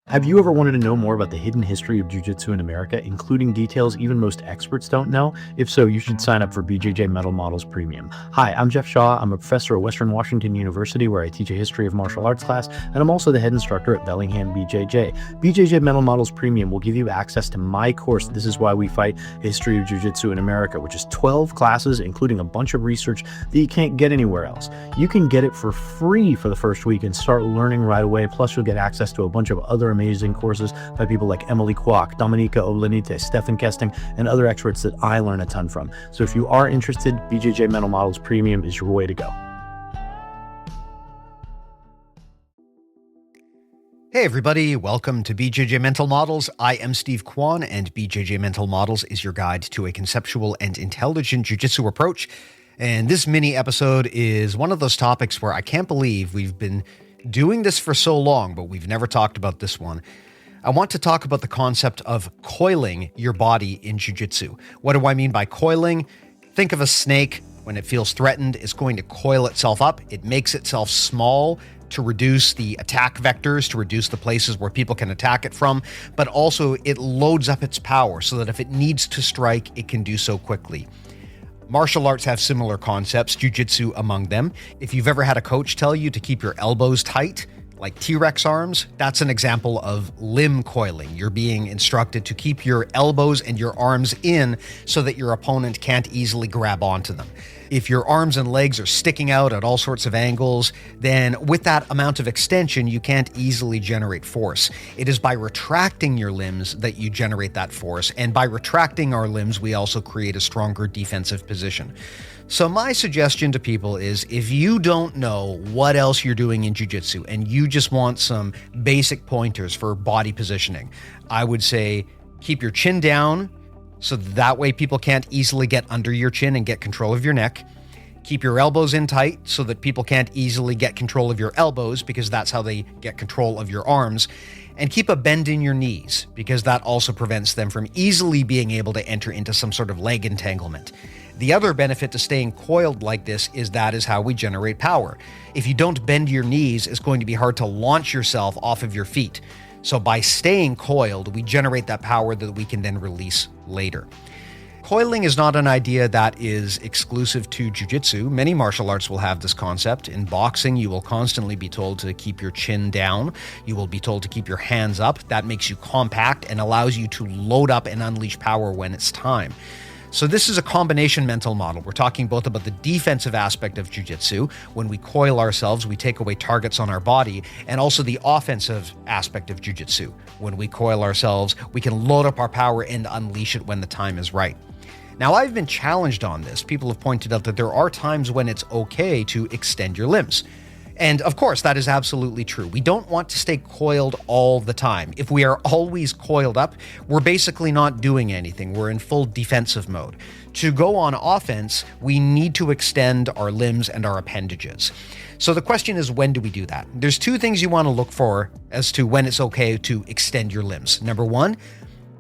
Have you ever wanted to know more about the hidden history of jiu-jitsu in America, including details even most experts don't know? If so, you should sign up for BJJ Mental Models Premium. Hi, I'm Jeff Shaw. I'm a professor at Western Washington University where I teach a history of martial arts class, and I'm also the head instructor at Bellingham BJJ. BJJ Mental Models Premium will give you access to my course, This Is Why We Fight, History of Jiu-Jitsu in America, which is 12 classes, including a bunch of research that you can't get anywhere else. You can get it for free for the first week and start learning right away, plus you'll get access to a bunch of other amazing courses by people like Emily Kwok, Dominika Olenite, Stefan Kesting, and other experts that I learn a ton from. So if you are interested, BJJ Mental Models Premium is your way to go. Hey everybody, welcome to BJJ Mental Models. I am Steve Kwan, and BJJ Mental Models is your guide to a conceptual and intelligent jiu-jitsu approach. And this mini episode is one of those topics where I can't believe we've been doing this for so long, but we've never talked about this one. I want to talk about the concept of coiling your body in jiu-jitsu. What do I mean by coiling? Think of a snake. When it feels threatened, it's going to coil itself up. It makes itself small to reduce the attack vectors, to reduce the places where people can attack it from, but also it loads up its power so that if it needs to strike, it can do so quickly. Martial arts have similar concepts, jiu-jitsu among them. If you've ever had a coach tell you to keep your elbows tight, like T-Rex arms, that's an example of limb coiling. You're being instructed to keep your elbows and your arms in so that your opponent can't easily grab onto them. If your arms and legs are sticking out at all sorts of angles, then with that amount of extension, you can't easily generate force. It is by retracting your limbs that you generate that force, and by retracting our limbs, we also create a stronger defensive position. So my suggestion to people is, if you don't know what else you're doing in jiu-jitsu and you just want some basic pointers for body positioning, I would say keep your chin down so that way people can't easily get under your chin and get control of your neck. Keep your elbows in tight so that people can't easily get control of your elbows, because that's how they get control of your arms. And keep a bend in your knees, because that also prevents them from easily being able to enter into some sort of leg entanglement. The other benefit to staying coiled like this is that is how we generate power. If you don't bend your knees, it's going to be hard to launch yourself off of your feet. So by staying coiled, we generate that power that we can then release later. Coiling is not an idea that is exclusive to jiu-jitsu. Many martial arts will have this concept. In boxing, you will constantly be told to keep your chin down. You will be told to keep your hands up. That makes you compact and allows you to load up and unleash power when it's time. So this is a combination mental model. We're talking both about the defensive aspect of jiu-jitsu. When we coil ourselves, we take away targets on our body, and also the offensive aspect of jiu-jitsu. When we coil ourselves, we can load up our power and unleash it when the time is right. Now, I've been challenged on this. People have pointed out that there are times when it's okay to extend your limbs. And of course, that is absolutely true. We don't want to stay coiled all the time. If we are always coiled up, we're basically not doing anything. We're in full defensive mode. To go on offense, we need to extend our limbs and our appendages. So the question is, when do we do that? There's two things you want to look for as to when it's okay to extend your limbs. Number one,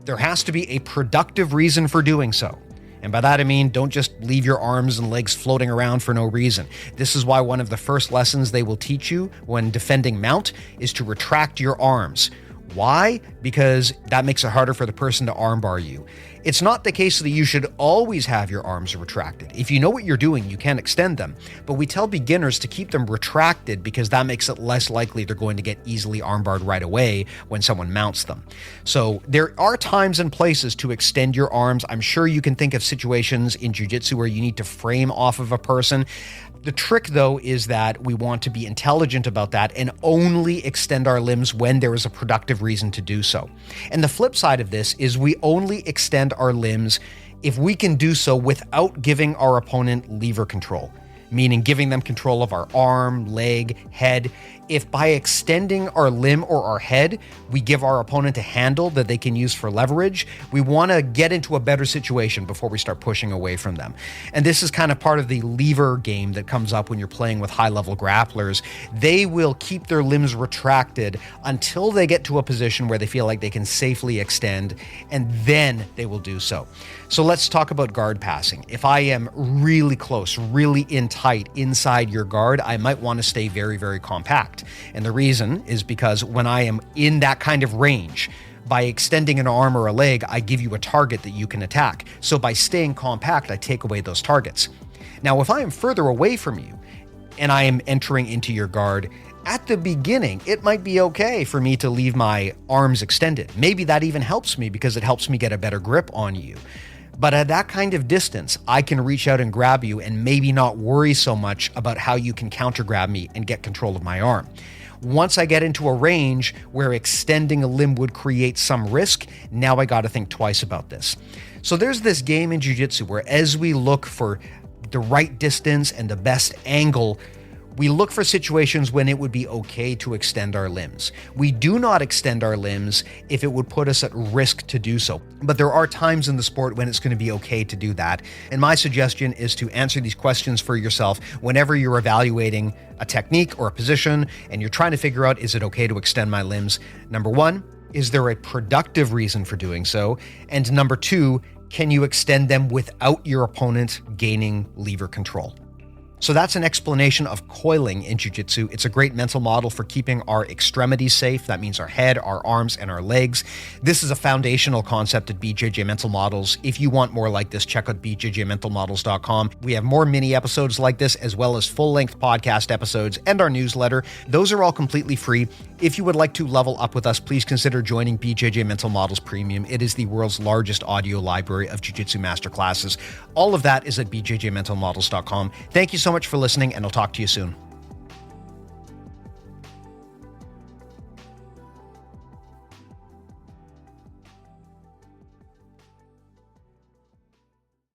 there has to be a productive reason for doing so. And by that I mean, don't just leave your arms and legs floating around for no reason. This is why one of the first lessons they will teach you when defending mount is to retract your arms. Why? Because that makes it harder for the person to armbar you. It's not the case that you should always have your arms retracted. If you know what you're doing, you can extend them. But we tell beginners to keep them retracted because that makes it less likely they're going to get easily armbarred right away when someone mounts them. So there are times and places to extend your arms. I'm sure you can think of situations in jiu-jitsu where you need to frame off of a person. The trick, though, is that we want to be intelligent about that and only extend our limbs when there is a productive reason to do so. And the flip side of this is we only extend our limbs if we can do so without giving our opponent lever control, meaning giving them control of our arm, leg, head. If by extending our limb or our head, we give our opponent a handle that they can use for leverage, we want to get into a better situation before we start pushing away from them. And this is kind of part of the lever game that comes up when you're playing with high-level grapplers. They will keep their limbs retracted until they get to a position where they feel like they can safely extend, and then they will do so. So let's talk about guard passing. If I am really close, really in height inside your guard, I might want to stay very, very compact. And the reason is because when I am in that kind of range, by extending an arm or a leg, I give you a target that you can attack. So by staying compact, I take away those targets. Now, if I am further away from you and I am entering into your guard, at the beginning, it might be okay for me to leave my arms extended. Maybe that even helps me because it helps me get a better grip on you. But at that kind of distance, I can reach out and grab you and maybe not worry so much about how you can counter grab me and get control of my arm. Once I get into a range where extending a limb would create some risk, now I got to think twice about this. So there's this game in jiu-jitsu where as we look for the right distance and the best angle, we look for situations when it would be okay to extend our limbs. We do not extend our limbs if it would put us at risk to do so. But there are times in the sport when it's going to be okay to do that. And my suggestion is to answer these questions for yourself whenever you're evaluating a technique or a position and you're trying to figure out, is it okay to extend my limbs? Number one, is there a productive reason for doing so? And number two, can you extend them without your opponent gaining lever control? So that's an explanation of coiling in jiu-jitsu. It's a great mental model for keeping our extremities safe. That means our head, our arms, and our legs. This is a foundational concept at BJJ Mental Models. If you want more like this, check out BJJMentalModels.com. We have more mini episodes like this, as well as full-length podcast episodes and our newsletter. Those are all completely free. If you would like to level up with us, please consider joining BJJ Mental Models Premium. It is the world's largest audio library of jiu-jitsu masterclasses. All of that is at BJJMentalModels.com. Thank you so much for listening, and I'll talk to you soon.